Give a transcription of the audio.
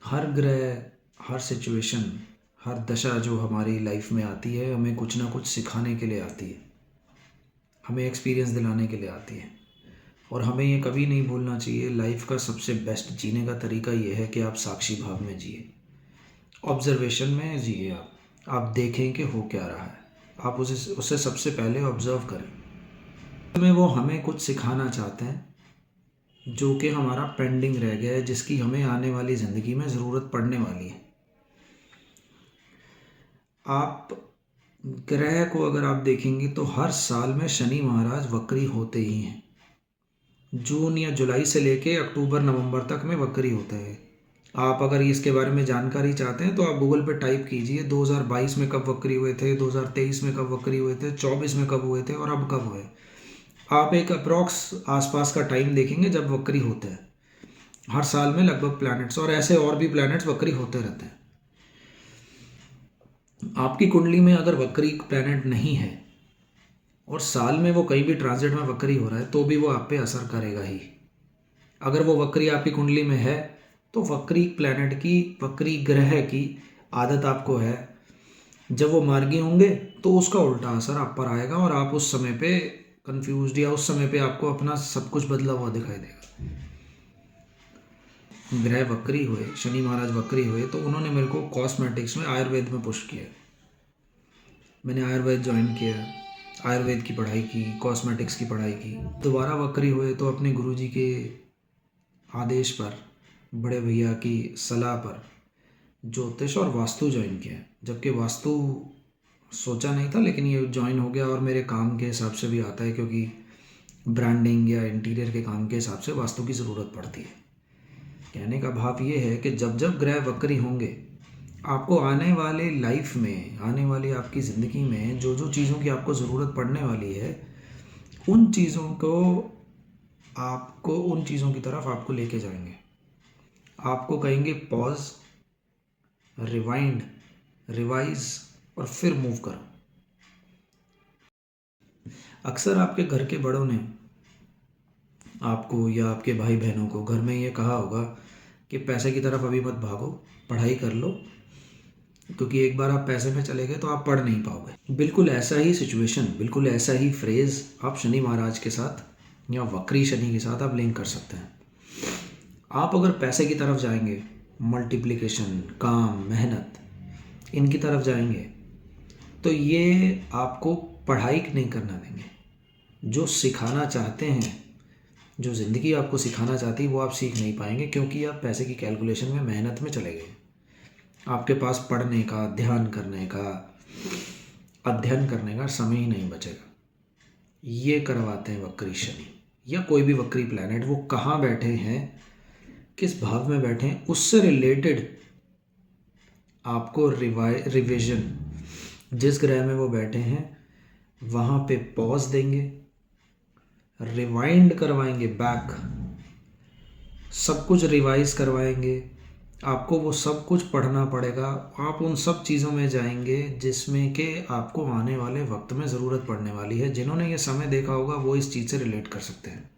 हर ग्रह, हर सिचुएशन, हर दशा जो हमारी लाइफ में आती है हमें कुछ ना कुछ सिखाने के लिए आती है, हमें एक्सपीरियंस दिलाने के लिए आती है। और हमें ये कभी नहीं भूलना चाहिए, लाइफ का सबसे बेस्ट जीने का तरीका ये है कि आप साक्षी भाव में जिए, ऑब्जर्वेशन में जिए। आप देखें कि हो क्या रहा है, आप उसे सबसे पहले ऑब्जर्व करें। में वो हमें कुछ सिखाना चाहते हैं जो कि हमारा पेंडिंग रह गया है, जिसकी हमें आने वाली ज़िंदगी में ज़रूरत पड़ने वाली है। आप ग्रह को अगर आप देखेंगे तो हर साल में शनि महाराज वक्री होते ही हैं। जून या जुलाई से लेके अक्टूबर नवंबर तक में वक्री होते हैं। आप अगर इसके बारे में जानकारी चाहते हैं तो आप गूगल पे टाइप कीजिए 2022 में कब वक्री हुए थे, 2023 में कब वक्री हुए थे, 24 में कब हुए थे और अब कब हुए। आप एक अप्रॉक्स आसपास का टाइम देखेंगे जब वक्री होते हैं। हर साल में लगभग प्लैनेट्स और ऐसे और भी प्लैनेट्स वक्री होते रहते हैं। आपकी कुंडली में अगर वक्री प्लैनेट नहीं है और साल में वो कहीं भी ट्रांजिट में वक्री हो रहा है तो भी वो आप पे असर करेगा ही। अगर वो वक्री आपकी कुंडली में है तो वक्री प्लैनेट की, वक्री ग्रह की आदत आपको है, जब वो मार्गी होंगे तो उसका उल्टा असर आप पर आएगा और आप उस समय पे कंफ्यूज्ड या उस समय पे आपको अपना सब कुछ बदला हुआ दिखाई देगा। ग्रह वक्री हुए, शनि महाराज वक्री हुए तो उन्होंने मेरे को कॉस्मेटिक्स में, आयुर्वेद में पुश किया। मैंने आयुर्वेद ज्वाइन किया, आयुर्वेद की पढ़ाई की, कॉस्मेटिक्स की पढ़ाई की। दोबारा वक्री हुए तो अपने गुरुजी के आदेश पर, बड़े भैया की सलाह पर ज्योतिष और वास्तु ज्वाइन किया। जबकि वास्तु सोचा नहीं था लेकिन ये ज्वाइन हो गया और मेरे काम के हिसाब से भी आता है, क्योंकि ब्रांडिंग या इंटीरियर के काम के हिसाब से वास्तु की ज़रूरत पड़ती है। कहने का भाव ये है कि जब जब ग्रह वक्री होंगे, आपको आने वाले लाइफ में, आने वाली आपकी ज़िंदगी में जो जो चीज़ों की आपको ज़रूरत पड़ने वाली है, उन चीज़ों की तरफ आपको लेके जाएंगे। आपको कहेंगे पॉज, रिवाइंड, रिवाइज और फिर मूव करो। अक्सर आपके घर के बड़ों ने आपको या आपके भाई बहनों को घर में ये कहा होगा कि पैसे की तरफ अभी मत भागो, पढ़ाई कर लो, क्योंकि एक बार आप पैसे में चले गए तो आप पढ़ नहीं पाओगे। बिल्कुल ऐसा ही सिचुएशन, बिल्कुल ऐसा ही फ्रेज़ आप शनि महाराज के साथ या वक्री शनि के साथ आप लिंक कर सकते हैं। आप अगर पैसे की तरफ जाएंगे, मल्टीप्लिकेशन, काम, मेहनत, इनकी तरफ जाएंगे तो ये आपको पढ़ाई नहीं करना देंगे। जो सिखाना चाहते हैं, जो ज़िंदगी आपको सिखाना चाहती है वो आप सीख नहीं पाएंगे, क्योंकि आप पैसे की कैलकुलेशन में, मेहनत में चले गए। आपके पास पढ़ने का, ध्यान करने का, अध्ययन करने का समय ही नहीं बचेगा। ये करवाते हैं वक्री शनि या कोई भी वक्री प्लैनेट। वो कहाँ बैठे हैं, किस भाव में बैठे हैं, उससे रिलेटेड आपको रिविजन, जिस ग्रह में वो बैठे हैं वहाँ पे पॉज देंगे, रिवाइंड करवाएंगे, बैक सब कुछ रिवाइज करवाएंगे। आपको वो सब कुछ पढ़ना पड़ेगा। आप उन सब चीज़ों में जाएंगे जिसमें कि आपको आने वाले वक्त में ज़रूरत पड़ने वाली है। जिन्होंने ये समय देखा होगा वो इस चीज़ से रिलेट कर सकते हैं।